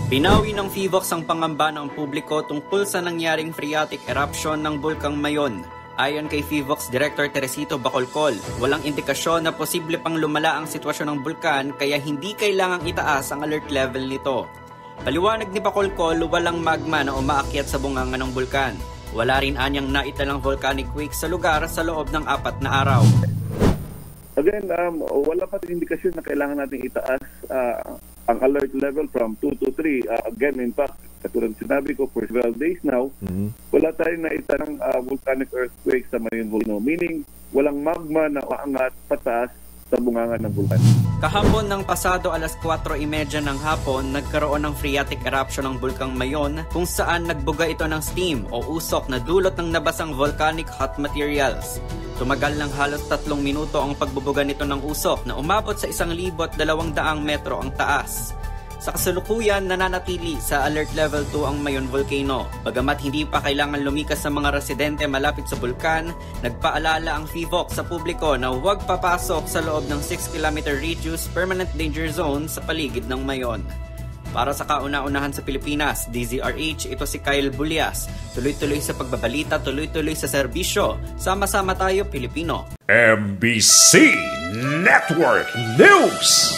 Binawi ng PHIVOLCS ang pangamba ng publiko tungkol sa nangyaring phreatic eruption ng Bulkang Mayon. Ayon kay PHIVOLCS Director Teresito Bacolcol, walang indikasyon na posible pang lumala ang sitwasyon ng bulkan kaya hindi kailangang itaas ang alert level nito. Paliwanag ni Bacolcol, walang magma na umaakyat sa bunganga ng bulkan. Wala rin anyang naitalang volcanic quake sa lugar sa loob ng 4 na araw. Again, wala pa rin indikasyon na kailangan natin itaas ang alert level from 2 to 3. Again, in fact, katulad sinabi ko, for several days now, wala tayong naitarang volcanic earthquake sa Mayon Volcano. Meaning, walang magma na uangat pataas sa bunganga ng bulkan. Kahapon ng pasado alas 4:30 ng hapon, nagkaroon ng phreatic eruption ng Bulkang Mayon kung saan nagbuga ito ng steam o usok na dulot ng nabasang volcanic hot materials. Tumagal ng halos 3 minuto ang pagbubuga nito ng usok na umabot sa 1,200 metro ang taas. Sa kasalukuyan, nananatili sa Alert Level 2 ang Mayon Volcano. Bagamat hindi pa kailangan lumikas sa mga residente malapit sa bulkan, nagpaalala ang PHIVOLCS sa publiko na huwag papasok sa loob ng 6-kilometer radius permanent danger zone sa paligid ng Mayon. Para sa kauna-unahan sa Pilipinas, DZRH, ito si Kyle Bulias. Tuloy-tuloy sa pagbabalita, tuloy-tuloy sa serbisyo. Sama-sama tayo, Pilipino. MBC Network News!